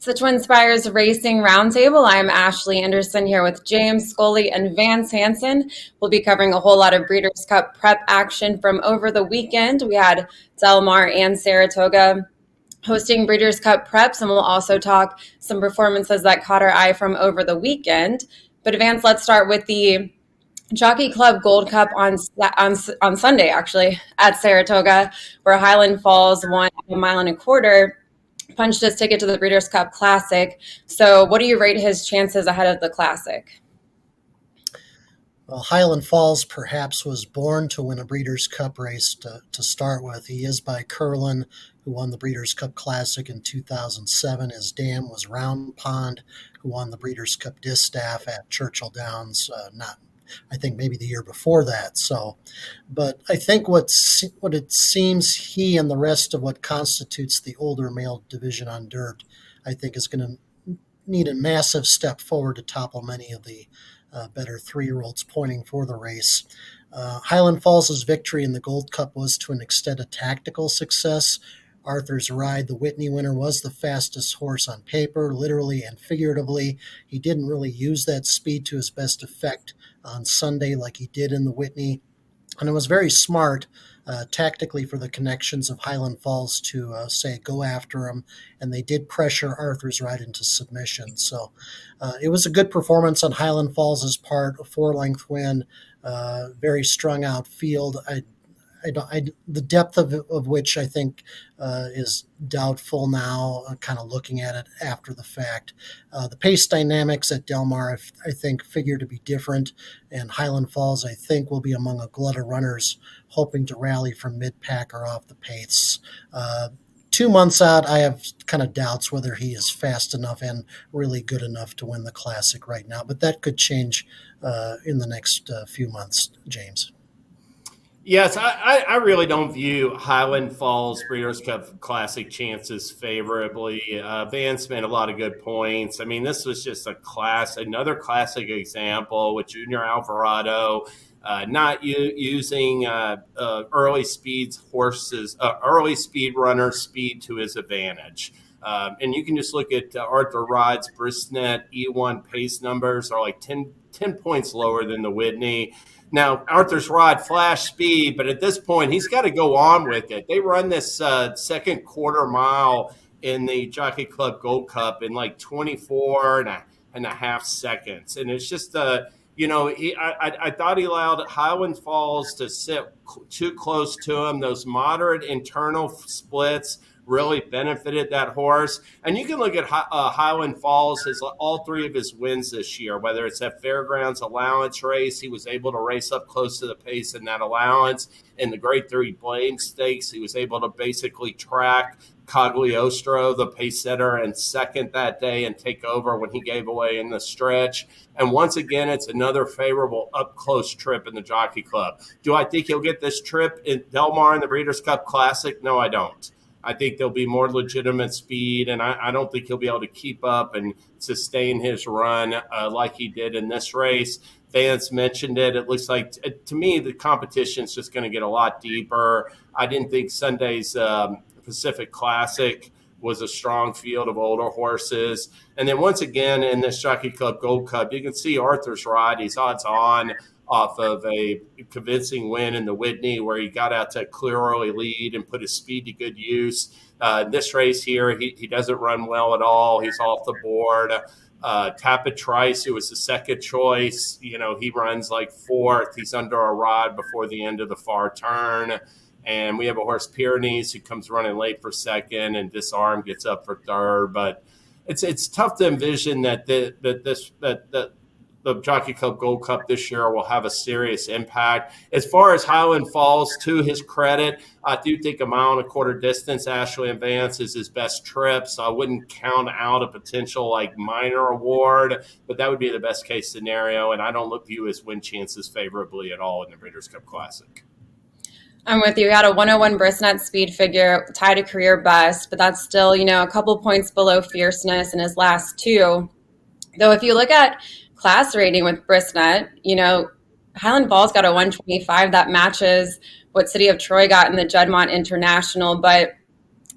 It's the Twinspires Racing Roundtable. I'm Ashley Anderson here with James Scully and Vance Hansen. We'll be covering a whole lot of Breeders' Cup prep action from over the weekend. We had Del Mar and Saratoga hosting Breeders' Cup preps, and we'll also talk some performances that caught our eye from over the weekend. But Vance, let's start with the Jockey Club Gold Cup on Sunday, actually, at Saratoga, where Highland Falls won a mile and a quarter, punched his ticket to the Breeders' Cup Classic. So what do you rate his chances ahead of the Classic? Well, Highland Falls perhaps was born to win a Breeders' Cup race to start with. He is by Curlin, who won the Breeders' Cup Classic in 2007. His dam was Round Pond, who won the Breeders' Cup Distaff at Churchill Downs, I think maybe the year before that. But I think what it seems he and the rest of what constitutes the older male division on dirt, I think is going to need a massive step forward to topple many of the better 3-year-olds pointing for the race. Highland Falls' victory in the Gold Cup was to an extent a tactical success. Arthur's Ride, the Whitney winner, was the fastest horse on paper, literally and figuratively. He didn't really use that speed to his best effect on Sunday like he did in the Whitney. And it was very smart tactically for the connections of Highland Falls to go after him. And they did pressure Arthur's Ride into submission. So it was a good performance on Highland Falls' part, a 4-length win, very strung out field. The depth of which I think is doubtful now, kind of looking at it after the fact. The pace dynamics at Del Mar, I think, figure to be different, and Highland Falls, I think, will be among a glut of runners hoping to rally from mid-pack or off the pace. 2 months out, I have kind of doubts whether he is fast enough and really good enough to win the Classic right now, but that could change in the next few months, James. Yes, I really don't view Highland Falls Breeders' Cup Classic chances favorably. Vance made a lot of good points. I mean, this was just another classic example with Junior Alvarado not using early speed runner speed to his advantage. And you can just look at Arthur Ride's Brisnet E1 pace numbers are like 10 points lower than the Whitney. Now, Arthur's Ride flash speed, but at this point, he's got to go on with it. They run this second quarter mile in the Jockey Club Gold Cup in like 24 and a half seconds. And it's just, I thought he allowed Highland Falls to sit too close to him. Those moderate internal splits really benefited that horse. And you can look at Highland Falls, all 3 of his wins this year, whether it's that Fairgrounds allowance race, he was able to race up close to the pace in that allowance. In the Grade 3 Blame Stakes, he was able to basically track Cagliostro, the pace setter, and second that day and take over when he gave away in the stretch. And once again, it's another favorable up-close trip in the Jockey Club. Do I think he'll get this trip in Del Mar in the Breeders' Cup Classic? No, I don't. I think there'll be more legitimate speed, and I don't think he'll be able to keep up and sustain his run like he did in this race. Vance mentioned it. It looks like, to me, the competition's just going to get a lot deeper. I didn't think Sunday's Pacific Classic was a strong field of older horses. And then once again, in this Jockey Club Gold Cup, you can see Arthur's Ride. He's odds on off of a convincing win in the Whitney where he got out to a clear early lead and put his speed to good use. This race here, he doesn't run well at all. He's off the board. Tapit Trice, who was the second choice, he runs like 4th. He's under a rod before the end of the far turn. And we have a horse, Pyrenees, who comes running late for second, and Disarm gets up for third. But it's tough to envision that the Jockey Club Gold Cup this year will have a serious impact. As far as Highland Falls, to his credit, I do think a mile and a quarter distance, Ashley and Vance, is his best trip. So I wouldn't count out a potential minor award, but that would be the best case scenario. And I don't view his win chances favorably at all in the Breeders' Cup Classic. I'm with you. He had a 101 Brisnet speed figure, tied a career best, but that's still, a couple points below fierceness in his last 2. Though if you look at class rating with Brisnet, Highland Falls got a 125 that matches what City of Troy got in the Juddmonte International, but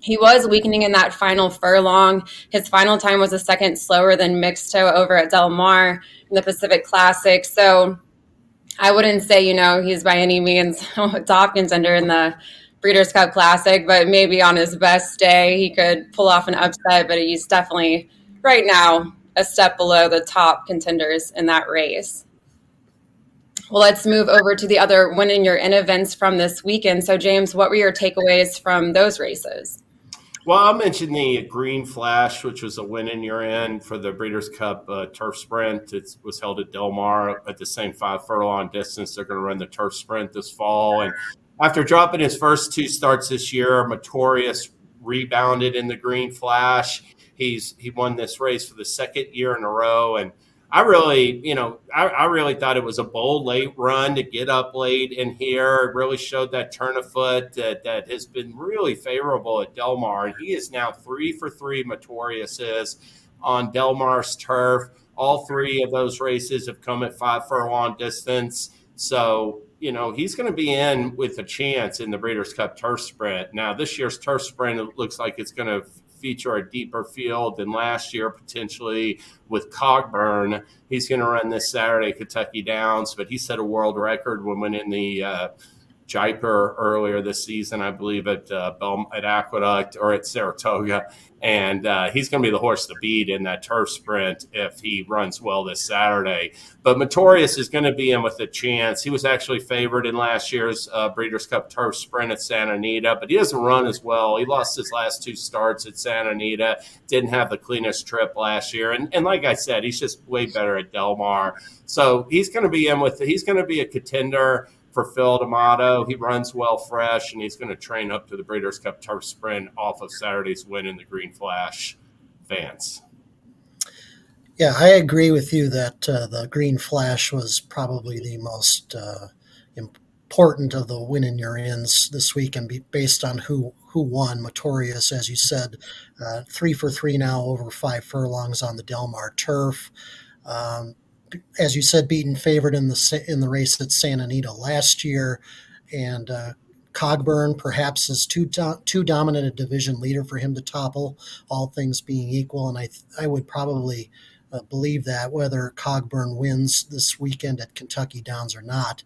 He was weakening in that final furlong. His final time was a second slower than Mixto over at Del Mar in the Pacific Classic. So I wouldn't say, he's by any means top contender in the Breeders' Cup Classic, but maybe on his best day he could pull off an upset. But he's definitely right now a step below the top contenders in that race. Well, let's move over to the other win in your in events from this weekend. So, James, what were your takeaways from those races? Well, I'll mention the Green Flash, which was a win in your end for the Breeders' Cup Turf Sprint. It was held at Del Mar at the same 5 furlong distance. They're going to run the Turf Sprint this fall. And after dropping his first 2 starts this year, Motorius rebounded in the Green Flash. He won this race for the second year in a row. And I really thought it was a bold late run to get up late in here. It really showed that turn of foot that has been really favorable at Del Mar. And he is now 3 for 3, Motorius is, on Del Mar's turf. All 3 of those races have come at 5 furlong distance. So, he's going to be in with a chance in the Breeders' Cup Turf Sprint. Now, this year's Turf Sprint, it looks like it's going to feature a deeper field than last year, potentially with Cogburn. He's going to run this Saturday, Kentucky Downs, but he set a world record when winning the Jaipur earlier this season, I believe, at Aqueduct or at Saratoga. And he's going to be the horse to beat in that turf sprint if he runs well this Saturday. But Motorius is going to be in with a chance. He was actually favored in last year's Breeders' Cup turf sprint at Santa Anita, but he doesn't run as well. He lost his last 2 starts at Santa Anita, didn't have the cleanest trip last year. And like I said, he's just way better at Del Mar. So he's going to be a contender for Phil D'Amato. He runs well fresh, and he's going to train up to the Breeders' Cup Turf Sprint off of Saturday's win in the Green Flash. Vance. Yeah, I agree with you that the Green Flash was probably the most important of the win in your ins this week, and based on who won. Motorius, as you said, 3 for 3 now over 5 furlongs on the Del Mar turf. As you said, beaten favorite in the race at Santa Anita last year, and Cogburn perhaps is too dominant a division leader for him to topple, all things being equal, and I would probably believe that whether Cogburn wins this weekend at Kentucky Downs or not.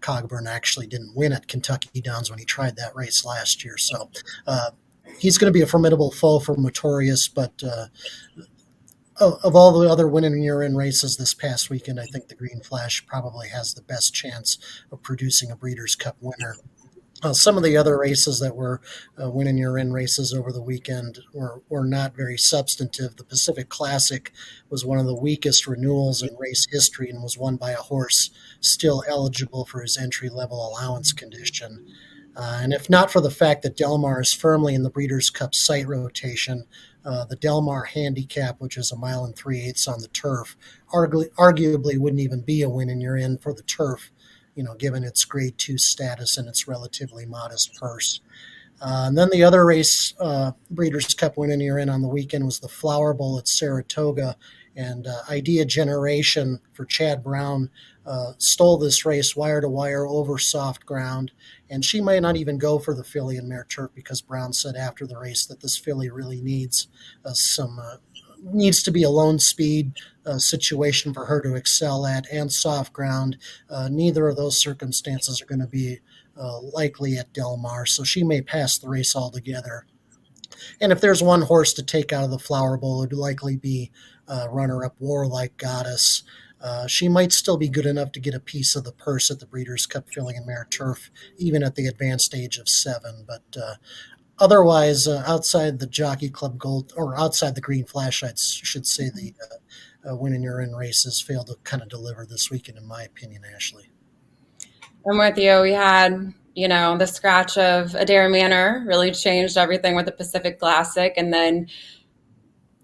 Cogburn actually didn't win at Kentucky Downs when he tried that race last year, so he's going to be a formidable foe for Motorius, but of all the other winning year-in races this past weekend, I think the Green Flash probably has the best chance of producing a Breeders' Cup winner. Some of the other races that were winning year-in races over the weekend were not very substantive. The Pacific Classic was one of the weakest renewals in race history and was won by a horse still eligible for his entry-level allowance condition. And if not for the fact that Del Mar is firmly in the Breeders' Cup site rotation, the Del Mar handicap, which is 1 3/8 miles on the turf, arguably wouldn't even be a win in your in for the turf, given its grade 2 status and its relatively modest purse. And then the other race, Breeders' Cup win in your in on the weekend, was the Flower Bowl at Saratoga. And Idea Generation for Chad Brown stole this race wire to wire over soft ground. And she may not even go for the filly and mare turf because Brown said after the race that this filly really needs needs to be a lone speed situation for her to excel at, and soft ground. Neither of those circumstances are going to be likely at Del Mar, so she may pass the race altogether. And if there's one horse to take out of the Flower Bowl, it would likely be runner-up Warlike Goddess. She might still be good enough to get a piece of the purse at the Breeders' Cup filly and mare turf, even at the advanced age of 7. But otherwise, outside the Jockey Club Gold, or outside the Green Flash, I should say the win in your in races failed to kind of deliver this weekend, in my opinion, Ashley. I'm with you. We had, the scratch of Adair Manor really changed everything with the Pacific Classic. And then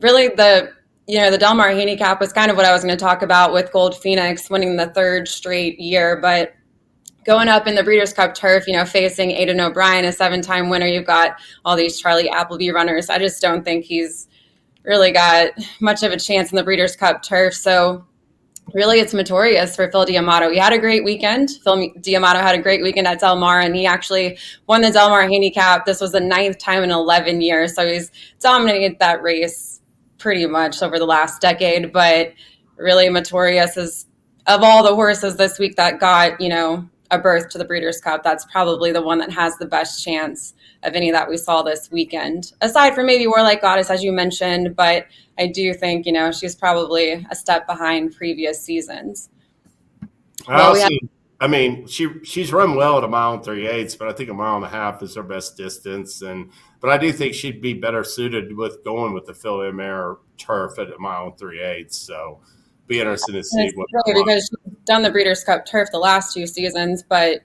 really the Del Mar handicap was kind of what I was going to talk about with Gold Phoenix winning the 3rd straight year. But going up in the Breeders' Cup turf, facing Aidan O'Brien, a 7-time winner, you've got all these Charlie Appleby runners. I just don't think he's really got much of a chance in the Breeders' Cup turf. So Really, it's Notorious for Phil D'Amato. He had a great weekend. Phil D'Amato had a great weekend at Del Mar, and he actually won the Del Mar handicap. This was the 9th time in 11 years, so he's dominated that race pretty much over the last decade. But really, Notorious is, of all the horses this week that got, a berth to the Breeders' Cup, that's probably the one that has the best chance of any that we saw this weekend, aside from maybe Warlike Goddess, as you mentioned. But I do think, she's probably a step behind previous seasons. She's run well at a mile and 3/8, but I think a mile and a half is her best distance. But I do think she'd be better suited with going with the Phil Mare turf at a mile and 3/8. So be interested to see what. Really, because she's done the Breeders' Cup turf the last 2 seasons, but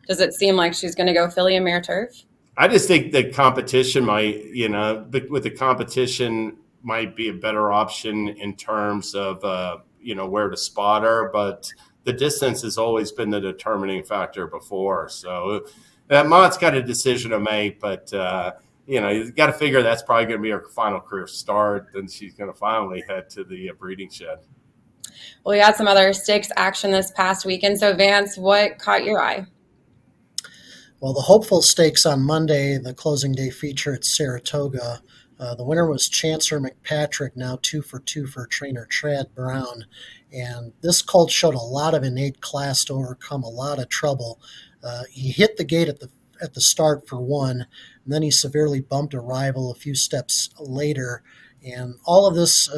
does it seem like she's going to go Philly and Mare turf? I just think the competition might, with the competition might be a better option in terms of, where to spot her. But the distance has always been the determining factor before. So Mott's got a decision to make, but, you've got to figure that's probably going to be her final career start. Then she's going to finally head to the breeding shed. Well, we had some other stakes action this past weekend. So, Vance, what caught your eye? Well, the Hopeful Stakes on Monday, the closing day feature at Saratoga. The winner was Chancer McPatrick, now 2 for 2 for trainer Chad Brown. And this colt showed a lot of innate class to overcome a lot of trouble. He hit the gate at the start for one, and then he severely bumped a rival a few steps later. And all of this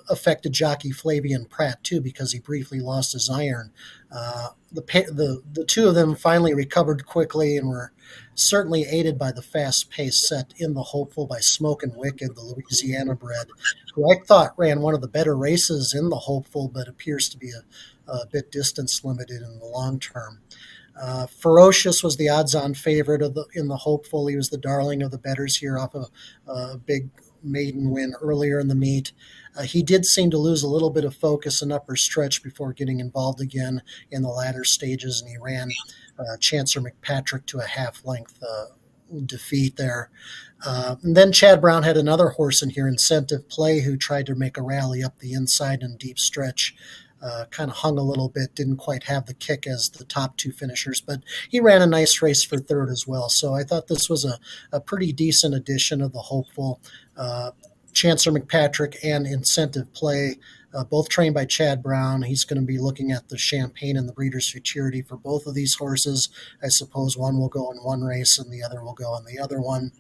affected jockey Flavian Pratt, too, because he briefly lost his iron. The two of them finally recovered quickly and were certainly aided by the fast pace set in the Hopeful by Smokin' Wicked, the Louisiana bred, who I thought ran one of the better races in the Hopeful, but appears to be a bit distance limited in the long term. Ferocious was the odds-on favorite in the Hopeful. He was the darling of the bettors here off a big maiden win earlier in the meet. He did seem to lose a little bit of focus and upper stretch before getting involved again in the latter stages, and he ran Chancer McPatrick to a half-length defeat there. And then Chad Brown had another horse in here, Incentive Play, who tried to make a rally up the inside and deep stretch. Kind of hung a little bit, didn't quite have the kick as the top 2 finishers, but he ran a nice race for third as well. So I thought this was a pretty decent edition of the Hopeful. Chancer McPatrick and Incentive Play, both trained by Chad Brown. He's going to be looking at the Champagne and the Breeders' Futurity for both of these horses. I suppose one will go in one race and the other will go in the other one.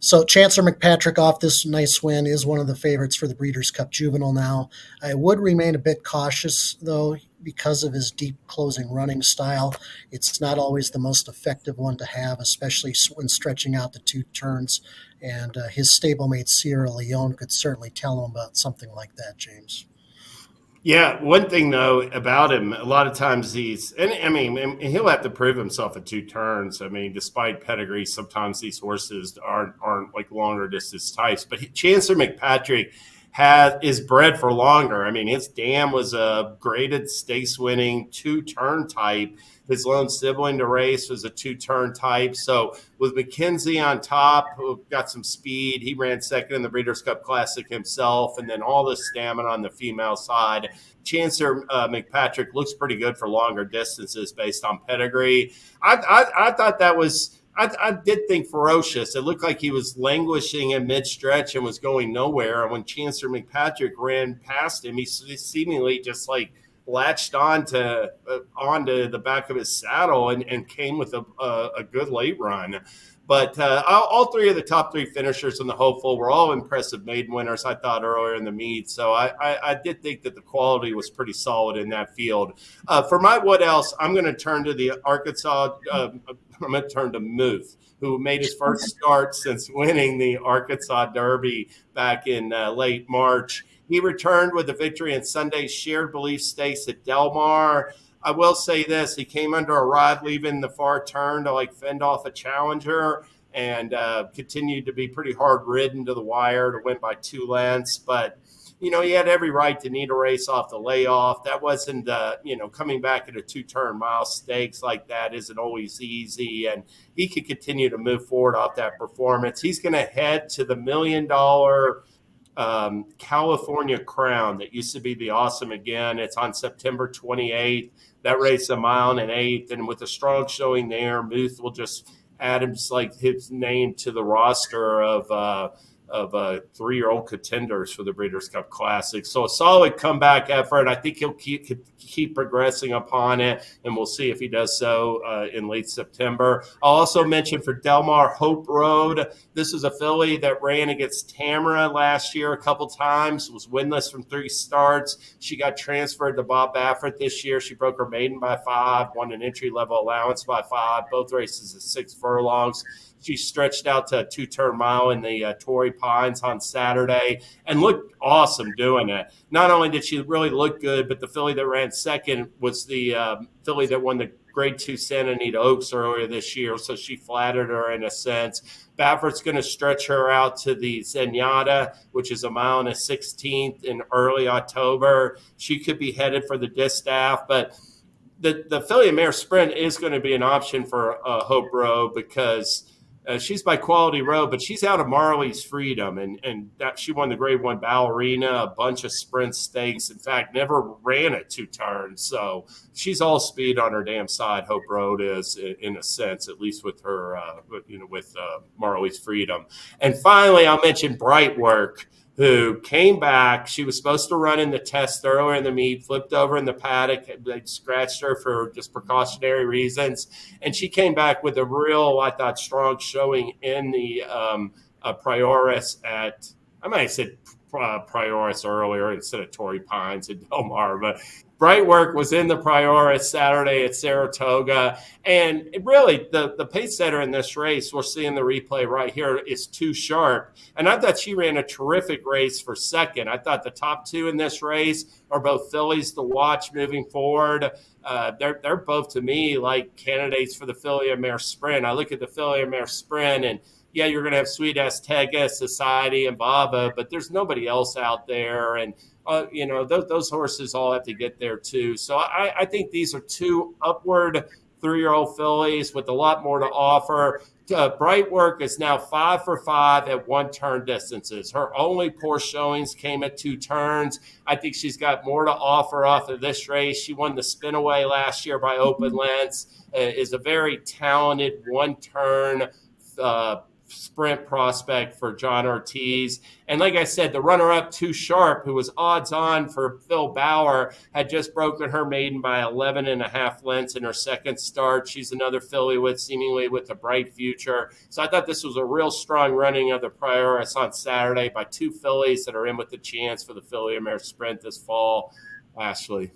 So Chancer McPatrick off this nice win is one of the favorites for the Breeders' Cup Juvenile now. I would remain a bit cautious, though, because of his deep closing running style. It's not always the most effective one to have, especially when stretching out the 2 turns. And his stablemate Sierra Leone could certainly tell him about something like that, James. Yeah, one thing though about him, a lot of times and he'll have to prove himself at 2 turns. Despite pedigree, sometimes these horses aren't like longer distance types. But Chancer McPatrick is bred for longer. His dam was a graded stakes winning 2-turn type. His lone sibling to race was a 2-turn type. So with McKenzie on top, who got some speed, he ran second in the Breeders' Cup Classic himself, and then all the stamina on the female side. Chancer McPatrick looks pretty good for longer distances based on pedigree. I thought that was – I did think Ferocious. It looked like he was languishing in mid-stretch and was going nowhere. And when Chancer McPatrick ran past him, he seemingly just latched onto the back of his saddle and came with a good late run. But all 3 of the top 3 finishers in the Hopeful were all impressive maiden winners, I thought, earlier in the meet. So I did think that the quality was pretty solid in that field. For my what else, I'm going to turn to the Arkansas. I'm going to turn to Muth, who made his first start since winning the Arkansas Derby back in late March. He returned with a victory in Sunday's Shared Belief Stakes at Del Mar. I will say this, he came under a rod leaving the far turn to fend off a challenger and continued to be pretty hard ridden to the wire to win by 2 lengths. But, he had every right to need a race off the layoff. That wasn't, coming back at a 2-turn mile stakes like that isn't always easy. And he could continue to move forward off that performance. He's going to head to the $1 million California Crown that used to be the Awesome Again. It's on September 28th. That race 1 mile and 1/8, and with a strong showing there, Muth will just add his name to the roster of 3-year-old contenders for the Breeders' Cup Classic. So a solid comeback effort. I think he'll keep progressing upon it, and we'll see if he does so in late September. I'll also mention for Del Mar, Hope Road. This is a filly that ran against Tamara last year a couple times, was winless from 3 starts. She got transferred to Bob Baffert this year. She broke her maiden by 5, won an entry-level allowance by 5, both races at 6 furlongs. She stretched out to a 2-turn mile in the Torrey Pines on Saturday and looked awesome doing it. Not only did she really look good, but the filly that ran second was the filly that won the Grade 2 Santa Anita Oaks earlier this year, so she flattered her in a sense. Baffert's going to stretch her out to the Zenyatta, which is 1 mile and 1/16 in early October. She could be headed for the distaff, but the filly and mare sprint is going to be an option for Hope Road because she's by Quality Road, but she's out of Marley's Freedom, and that she won the Grade 1 Ballerina, a bunch of sprint stakes. In fact, never ran at 2 turns, so she's all speed on her damn side. Hope Road is, in a sense, at least with her, with Marley's Freedom. And finally, I'll mention Bright Work, who came back. She was supposed to run in the test earlier in the meet, flipped over in the paddock. They scratched her for just precautionary reasons. And she came back with a real, I thought, strong showing in the Prioris at, I might have said Prioris earlier instead of Torrey Pines and Del Mar, but Bright Work was in the Prioris Saturday at Saratoga. And really, the pace setter in this race, we're seeing the replay right here, is Too Sharp. And I thought she ran a terrific race for second. I thought the top 2 in this race are both fillies to watch moving forward. They're both, to me, like candidates for the filly and mare sprint. I look at the filly and mare sprint, and yeah, you're going to have Sweet Azteca, Society, and Baba, but there's nobody else out there. And those horses all have to get there too. So I think these are 2 upward 3-year-old fillies with a lot more to offer. Bright Work is now 5 for 5 at 1-turn distances. Her only poor showings came at 2 turns. I think she's got more to offer off of this race. She won the Spinaway last year by open lengths, is a very talented 1-turn sprint prospect for John Ortiz. And like I said, the runner-up, Too Sharp, who was odds-on for Phil Bauer, had just broken her maiden by 11.5 lengths in her second start. She's another filly seemingly with a bright future. So I thought this was a real strong running of the Prioris on Saturday by 2 fillies that are in with the chance for the filly and mare sprint this fall. Ashley.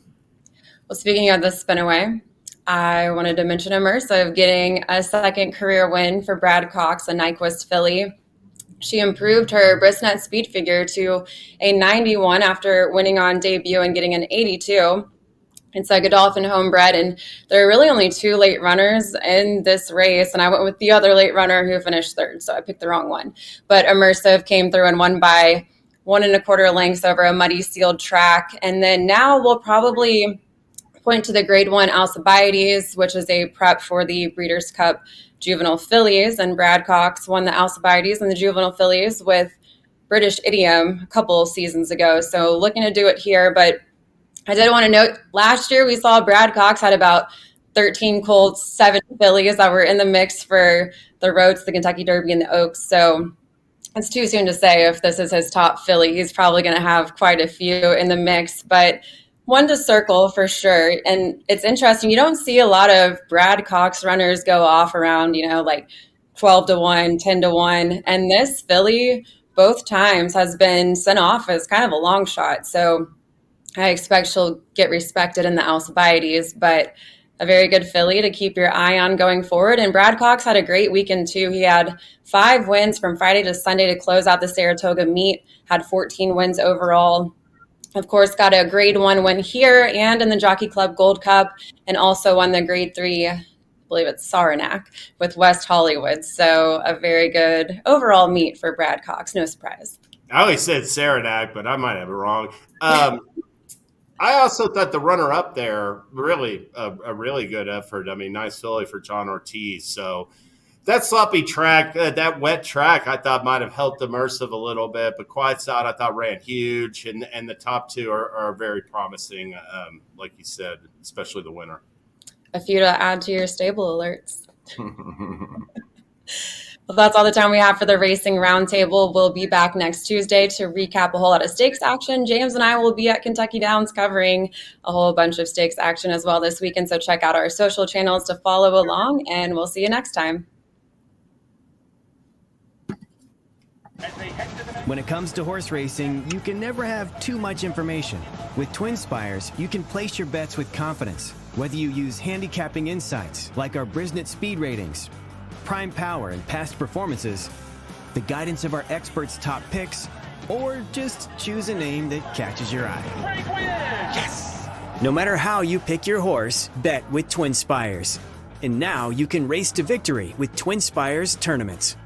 Well, speaking of the Spinaway, I wanted to mention Immersive getting a second career win for Brad Cox, a Nyquist filly. She improved her Brisnet speed figure to a 91 after winning on debut and getting an 82. It's a Godolphin homebred, and there are really only 2 late runners in this race, and I went with the other late runner who finished 3rd, so I picked the wrong one. But Immersive came through and won by 1 1/4 lengths over a muddy sealed track, and then now we'll probably point to the Grade 1 Alcibiades, which is a prep for the Breeders' Cup Juvenile Fillies, and Brad Cox won the Alcibiades and the Juvenile Fillies with British Idiom a couple seasons ago, so looking to do it here. But I did want to note, last year we saw Brad Cox had about 13 colts, 7 fillies that were in the mix for the Roads, the Kentucky Derby, and the Oaks, so it's too soon to say if this is his top filly. He's probably going to have quite a few in the mix, but one to circle for sure. And it's interesting, you don't see a lot of Brad Cox runners go off around, like 12 to 1, 10 to 1. And this filly both times has been sent off as kind of a long shot. So I expect she'll get respected in the Alcibiades, but a very good filly to keep your eye on going forward. And Brad Cox had a great weekend too. He had 5 wins from Friday to Sunday to close out the Saratoga meet, had 14 wins overall. Of course, got a Grade 1 win here and in the Jockey Club Gold Cup, and also won the Grade 3, I believe it's Saranac, with West Hollywood. So a very good overall meet for Brad Cox. No surprise. I always said Saranac, but I might have it wrong. I also thought the runner-up there, really a really good effort. I mean, nice filly for John Ortiz. So that sloppy track, that wet track, I thought might have helped Immersive a little bit, but Quiet Side I thought ran huge, and the top two are very promising, like you said, especially the winner. A few to add to your stable alerts. Well, that's all the time we have for the Racing Roundtable. We'll be back next Tuesday to recap a whole lot of stakes action. James and I will be at Kentucky Downs covering a whole bunch of stakes action as well this weekend. So check out our social channels to follow along, and we'll see you next time. When it comes to horse racing, you can never have too much information. With Twinspires, you can place your bets with confidence, whether you use handicapping insights like our Brisnet speed ratings, prime power and past performances, the guidance of our experts' top picks, or just choose a name that catches your eye. Yes! No matter how you pick your horse, bet with Twinspires. And now you can race to victory with Twinspires tournaments.